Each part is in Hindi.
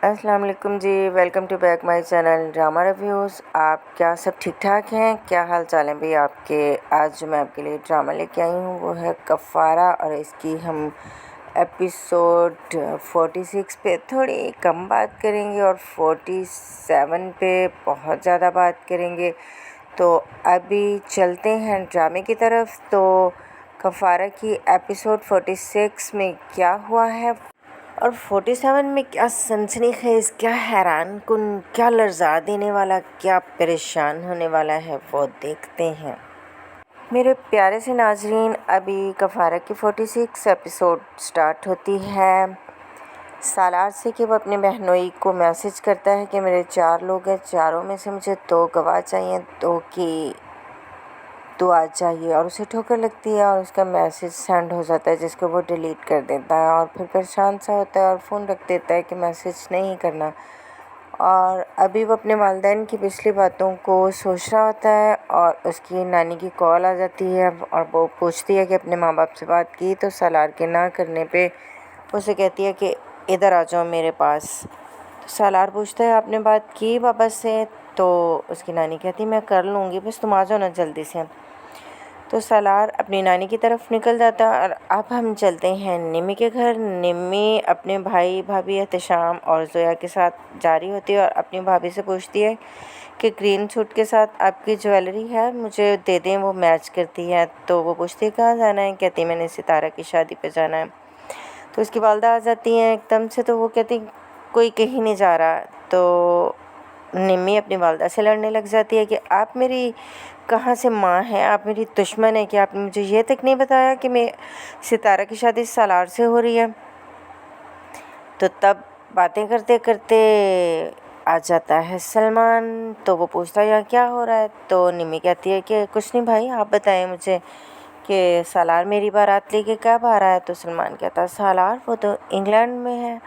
अस्सलाम वालेकुम जी। Welcome to back my channel drama reviews. आप क्या सब ठीक ठाक हैं? क्या हाल चाल है भाई आपके? आज जो मैं आपके लिए ड्रामा लेके आई हूँ वो है कफ़ारा, और इसकी हम एपिसोड 46 पे थोड़ी कम बात करेंगे और 47 पे बहुत ज़्यादा बात करेंगे। तो अभी चलते हैं ड्रामे की तरफ। तो कफ़ारा की एपिसोड 46 में क्या हुआ है और 47 में क्या सनसनीखेज़, क्या हैरानकुन, क्या लर्ज़ा देने वाला, क्या परेशान होने वाला है, वो देखते हैं। मेरे प्यारे से नाज़रीन, अभी कफ़ारा की 46 एपिसोड स्टार्ट होती है सालार से कि वो अपने बहनोई को मैसेज करता है कि मेरे 4 लोग हैं, चारों में से मुझे 2 गवाह चाहिए, 2 की दुआ चाहिए। और उसे ठोकर लगती है और उसका मैसेज सेंड हो जाता है जिसको वो डिलीट कर देता है और फिर परेशान सा होता है और फ़ोन रख देता है कि मैसेज नहीं करना। और अभी वो अपने वालिदैन की पिछली बातों को सोच रहा होता है और उसकी नानी की कॉल आ जाती है और वो पूछती है कि अपने माँ बाप से बात की। तो सालार के ना करने पे उसे कहती है कि इधर आ जाओ मेरे पास। तो सालार पूछता है आपने बात की पापा से? तो उसकी नानी कहती मैं कर लूँगी, बस तुम आ जाओ ना जल्दी से। तो सालार अपनी नानी की तरफ निकल जाता है और अब हम चलते हैं निम्मी के घर। निम्मी अपने भाई भाभी एहतशाम और ज़ोया के साथ जा रही होती है और अपनी भाभी से पूछती है कि ग्रीन सूट के साथ आपकी ज्वेलरी है, मुझे दे दें, वो मैच करती है। तो वो पूछती है कहाँ जाना है? कहती मैंने सितारा की शादी पे जाना है। तो उसकी वालदा आ जाती हैं एकदम से, तो वो कहती कोई कहीं नहीं जा रहा। तो निम्मी अपनी वालदा से लड़ने लग जाती है कि आप मेरी कहाँ से माँ हैं, आप मेरी दुश्मन है कि आपने मुझे ये तक नहीं बताया कि मैं सितारा की शादी सालार से हो रही है। तो तब बातें करते करते आ जाता है सलमान। तो वो पूछता है यहाँ क्या हो रहा है? तो निम्मी कहती है कि कुछ नहीं भाई, आप बताएं मुझे कि सालार मेरी बारात लेके कब आ रहा है। तो सलमान कहता है सालार वो तो इंग्लैंड में है।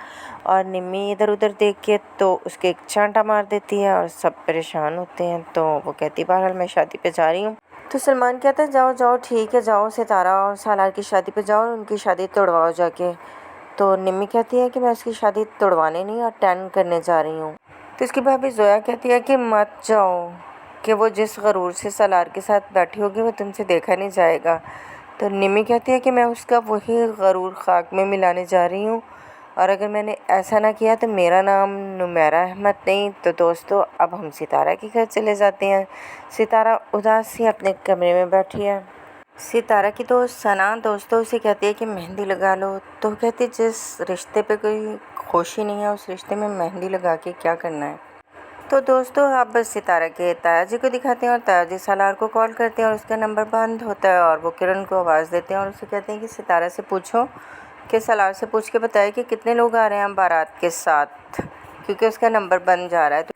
और निम्मी इधर उधर देख के तो उसके एक चांटा मार देती है और सब परेशान होते हैं। तो वो कहती बहरहाल मैं शादी पे जा रही हूँ। तो सलमान कहता है जाओ जाओ ठीक है, जाओ सितारा और सालार की शादी पे जाओ और उनकी शादी तोड़वाओ जाके। तो निम्मी कहती है कि मैं उसकी शादी तोड़वाने नहीं अटेंड करने जा रही हूँ। तो इसकी भाभी जोया कहती है कि मत जाओ, कि वो जिस गरूर से सालार के साथ बैठी होगी वो तुमसे देखा नहीं जाएगा। तो निम्मी कहती है कि मैं उसका वही गरूर खाक में मिलाने जा रही हूँ और अगर मैंने ऐसा ना किया तो मेरा नाम नुमैरा अहमद नहीं। तो दोस्तों अब हम सितारा के घर चले जाते हैं। सितारा उदास सी अपने कमरे में बैठी है। सितारा की दोस्त सना दोस्तों उसे कहती है कि मेहंदी लगा लो। तो कहती जिस रिश्ते पे कोई खुशी नहीं है उस रिश्ते में मेहंदी लगा के क्या करना है। तो दोस्तों आप बस सितारा के ताया जी को दिखाते हैं और ताया जी सालार को कॉल करते हैं और उसका नंबर बंद होता है और वो किरण को आवाज़ देते हैं और उसे कहते हैं कि सितारा से पूछो कि सालार से पूछ के बताए कि कितने लोग आ रहे हैं बारात के साथ, क्योंकि उसका नंबर बंद जा रहा है। तो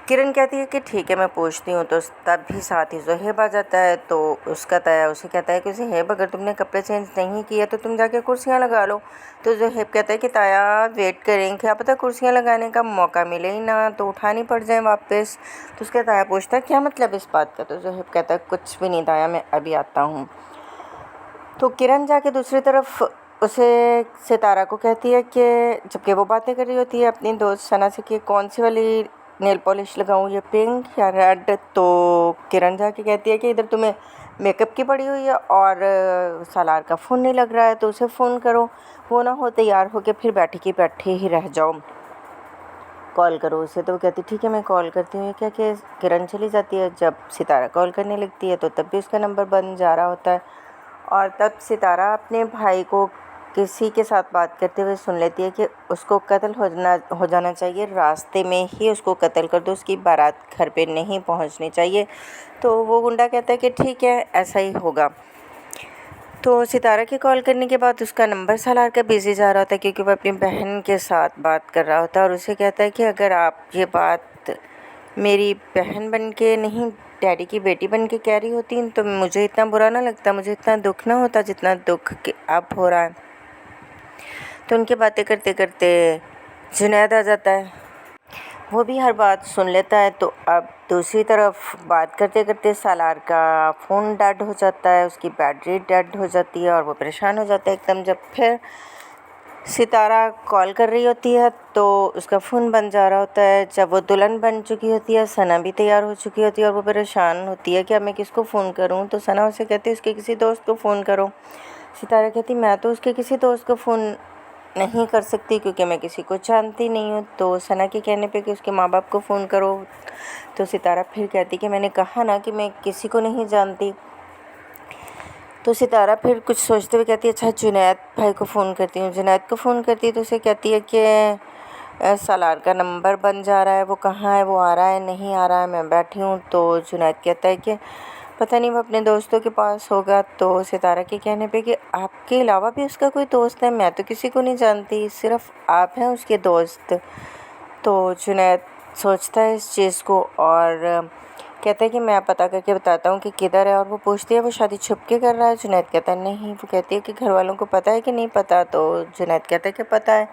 किरण कहती है कि ठीक है मैं पूछती हूँ। तो तब भी साथ ही ज़ोहेब आ जाता है। तो उसका ताया उसे कहता है कि ज़ोहेब अगर तुमने कपड़े चेंज नहीं किए तो तुम जाके कुर्सियाँ लगा लो। तो ज़ोहेब कहता है कि ताया वेट करें, क्या पता कुर्सियाँ लगाने का मौका मिले ही ना तो उठानी पड़ जाए वापस। तो उसका ताया पूछता है क्या मतलब इस बात का? तो ज़ोहेब कहता है कुछ भी नहीं ताया, मैं अभी आता हूँ। तो किरण जाके दूसरी तरफ उसे सितारा को कहती है कि जबकि वो बातें कर रही होती है अपनी दोस्त सना से कि कौन सी वाली नेल पॉलिश लगाऊं, ये पिंक या रेड। तो किरण जाके कहती है कि इधर तुम्हें मेकअप की पड़ी हुई है और सालार का फ़ोन नहीं लग रहा है तो उसे फ़ोन करो, वो ना हो तैयार हो के फिर बैठी की बैठे ही रह जाओ, कॉल करो उसे। तो वो कहती ठीक है मैं कॉल करती हूँ। क्या कि किरण चली जाती है। जब सितारा कॉल करने लगती है तो तब भी उसका नंबर बंद जा रहा होता है और तब सितारा अपने भाई को किसी के साथ बात करते हुए सुन लेती है कि उसको कत्ल हो जाना चाहिए, रास्ते में ही उसको कत्ल कर दो, उसकी बारात घर पे नहीं पहुंचनी चाहिए। तो वो गुंडा कहता है कि ठीक है ऐसा ही होगा। तो सितारा के कॉल करने के बाद उसका नंबर सालार का बिज़ी जा रहा था क्योंकि वह अपनी बहन के साथ बात कर रहा होता है और उसे कहता है कि अगर आप ये बात मेरी बहन बन के नहीं डैडी की बेटी बन के कह रही होती तो मुझे इतना बुरा ना लगता, मुझे इतना दुख ना होता जितना दुख कि अब हो रहा है। तो उनकी बातें करते करते जुनैद आ जाता है, वो भी हर बात सुन लेता है। तो अब दूसरी तरफ बात करते करते सालार का फ़ोन डेड हो जाता है, उसकी बैटरी डेड हो जाती है और वो परेशान हो जाता है एकदम। जब फिर सितारा कॉल कर रही होती है तो उसका फ़ोन बन जा रहा होता है। जब वो दुल्हन बन चुकी होती है, सना भी तैयार हो चुकी होती है और वो परेशान होती है कि अब मैं किसको फ़ोन करूं, तो सना उसे कहती है उसके किसी दोस्त को फ़ोन करो। सितारा कहती मैं तो उसके किसी दोस्त को फ़ोन नहीं कर सकती क्योंकि मैं किसी को जानती नहीं हूँ। तो सना के कहने पे कि उसके माँ बाप को फ़ोन करो, तो सितारा फिर कहती कि मैंने कहा ना कि मैं किसी को नहीं जानती। तो सितारा फिर कुछ सोचते हुए कहती है अच्छा जुनैद भाई को फ़ोन करती हूँ। जुनैद को फ़ोन करती है तो उसे कहती है कि सालार का नंबर बन जा रहा है, वो कहाँ है, वो आ रहा है नहीं आ रहा है, मैं बैठी हूँ। तो जुनैद कहता है कि पता नहीं वो अपने दोस्तों के पास होगा। तो सितारा के कहने पे कि आपके अलावा भी उसका कोई दोस्त है, मैं तो किसी को नहीं जानती, सिर्फ आप हैं उसके दोस्त। तो जुनैद सोचता है इस चीज़ को और कहता है कि मैं पता करके बताता हूँ कि किधर है। और वो पूछती है वो शादी छुप के कर रहा है। जुनैद कहता है नहीं। वो कहती है कि घर वालों को पता है कि नहीं पता। तो जुनैद कहता है कि पता है।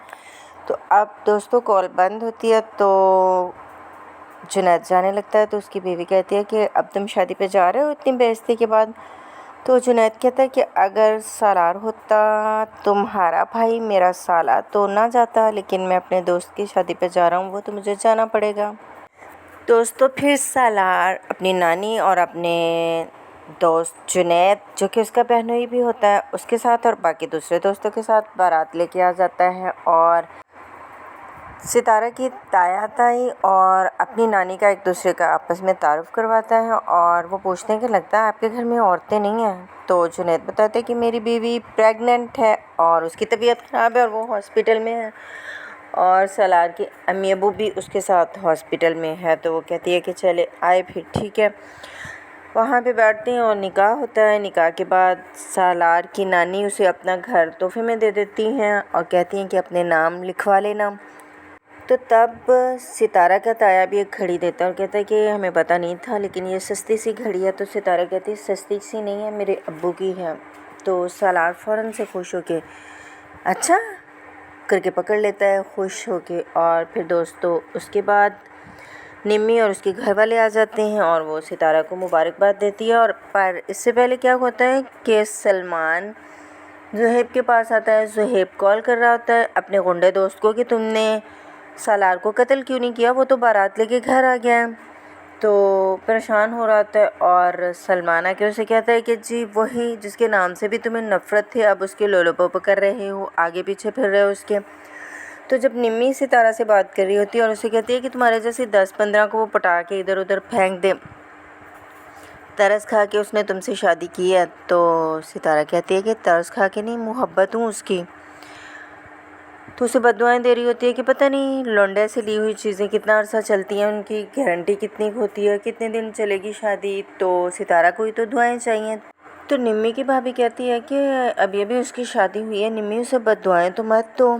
तो अब दोस्तों कॉल बंद होती है तो जुनैद जाने लगता है। तो उसकी बीवी कहती है कि अब तुम शादी पे जा रहे हो इतनी बेइज्जती के बाद। तो जुनैद कहता है कि अगर सालार होता तुम्हारा भाई मेरा साला तो ना जाता, लेकिन मैं अपने दोस्त की शादी पे जा रहा हूँ, वो तो मुझे जाना पड़ेगा। दोस्तों फिर सालार अपनी नानी और अपने दोस्त जुनैद जो कि उसका बहनोई भी होता है उसके साथ और बाकी दूसरे दोस्तों के साथ बारात लेके आ जाता है। और सितारा की ताया ताई और अपनी नानी का एक दूसरे का आपस में तारुफ करवाता है और वो पूछते हैं कि लगता है आपके घर में औरतें नहीं हैं। तो जुनैद बताते हैं कि मेरी बीवी प्रेग्नेंट है और उसकी तबीयत ख़राब है और वो हॉस्पिटल में है और सालार की अम्मी अबू भी उसके साथ हॉस्पिटल में है। तो वो कहती है कि चले आए फिर ठीक है। वहाँ पे बैठते हैं और निकाह होता है। निकाह के बाद सालार की नानी उसे अपना घर तोहफे में दे देती हैं और कहती हैं कि अपने नाम लिखवा लेना। तो तब सितारा का ताया भी एक घड़ी देता है और कहता है कि हमें पता नहीं था लेकिन ये सस्ती सी घड़ी है। तो सितारा कहती है सस्ती सी नहीं है, मेरे अब्बू की है। तो सालार फ़ौरन से खुश होके अच्छा करके पकड़ लेता है खुश होके। और फिर दोस्तों उसके बाद निम्मी और उसके घर वाले आ जाते हैं और वो सितारा को मुबारकबाद देती है। और पर इससे पहले क्या होता है कि सलमान ज़ुहैब के पास आता है। ज़ुहैब कॉल कर रहा होता है अपने गुंडे दोस्त को कि तुमने सालार को कत्ल क्यों नहीं किया, वो तो बारात लेके घर आ गया है। तो परेशान हो रहा होता है और सलमान आके उसे कहता है कि जी वही जिसके नाम से भी तुम्हें नफ़रत थी, अब उसके लोलोपोप कर रहे हो, आगे पीछे फिर रहे हो उसके। तो जब निम्मी सितारा से बात कर रही होती है और उसे कहती है कि तुम्हारे जैसे 10-15 को वो पटा के इधर उधर फेंक दे, तरस खा के उसने तुमसे शादी की है। तो सितारा कहती है कि तरस खा के नहीं, मोहब्बत हूँ उसकी। तो उसे बददुआएं दे रही होती है कि पता नहीं लौंडे से ली हुई चीज़ें कितना अर्सा चलती हैं, उनकी गारंटी कितनी होती है, कितने दिन चलेगी शादी। तो सितारा को ही तो दुआएं चाहिए। तो निम्मी की भाभी कहती है कि अभी अभी उसकी शादी हुई है, निम्मी उसे बददुआएं तो मत दो।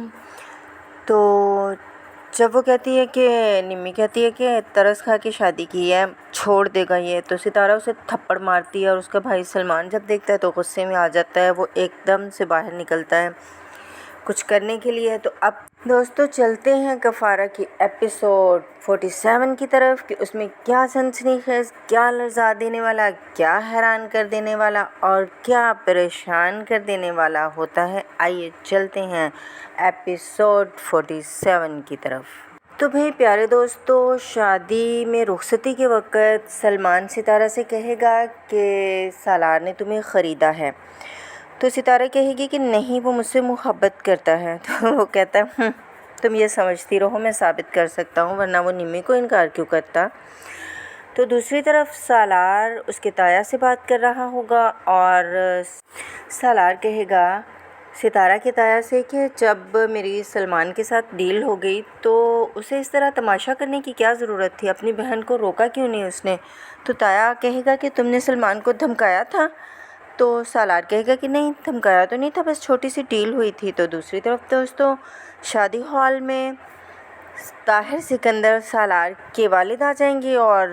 तो जब वो कहती है कि निम्मी कहती है कि तरस खा के शादी की है, छोड़ देगा ये, तो सितारा उसे थप्पड़ मारती है। और उसका भाई सलमान जब देखता है तो गुस्से में आ जाता है, वो एकदम से बाहर निकलता है कुछ करने के लिए। तो अब दोस्तों चलते हैं कफ़ारा की एपिसोड 47 की तरफ कि उसमें क्या सनसनीखेज़, क्या लर्ज़ा देने वाला, क्या हैरान कर देने वाला और क्या परेशान कर देने वाला होता है। आइए चलते हैं एपिसोड 47 की तरफ। तो भाई प्यारे दोस्तों, शादी में रुखसती के वक़्त सलमान सितारा से कहेगा कि सालार ने तुम्हें ख़रीदा है। तो सितारा कहेगी कि नहीं वो मुझसे मोहब्बत करता है। तो वो कहता है तुम ये समझती रहो, मैं साबित कर सकता हूँ, वरना वो निम्मी को इनकार क्यों करता। तो दूसरी तरफ सालार उसके ताया से बात कर रहा होगा और सालार कहेगा सितारा के ताया से कि जब मेरी सलमान के साथ डील हो गई तो उसे इस तरह तमाशा करने की क्या ज़रूरत थी, अपनी बहन को रोका क्यों नहीं उसने। तो ताया कहेगा कि तुमने सलमान को धमकाया था। तो सालार कहेगा कि नहीं धमकाया तो नहीं था, बस छोटी सी डील हुई थी। तो दूसरी तरफ दोस्तों शादी हॉल में ताहिर सिकंदर सालार के वालिद आ जाएंगे और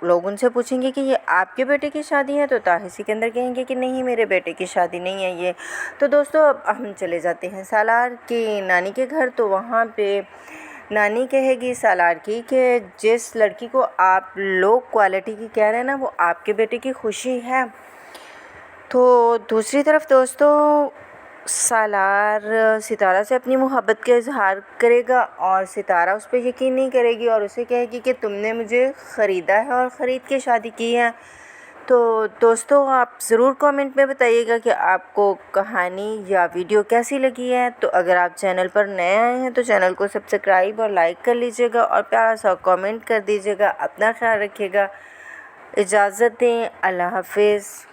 लोग उनसे पूछेंगे कि ये आपके बेटे की शादी है। तो ताहिर सिकंदर कहेंगे कि नहीं मेरे बेटे की शादी नहीं है ये। तो दोस्तों अब हम चले जाते हैं सालार की नानी के घर। तो वहाँ पे नानी कहेगी सालार की कि जिस लड़की को आप लो क्वालिटी की कह रहे हैं ना, वो आपके बेटे की खुशी है। तो दूसरी तरफ दोस्तों सालार सितारा से अपनी मोहब्बत का इजहार करेगा और सितारा उस पर यकीन नहीं करेगी और उसे कहेगी कि तुमने मुझे ख़रीदा है और ख़रीद के शादी की है। तो दोस्तों, आप ज़रूर कमेंट में बताइएगा कि आपको कहानी या वीडियो कैसी लगी है। तो अगर आप चैनल पर नए आए हैं तो चैनल को सब्सक्राइब और लाइक कर लीजिएगा और प्यारा सा कमेंट कर दीजिएगा। अपना ख्याल रखिएगा। इजाज़त दें। अल्लाह हाफिज़।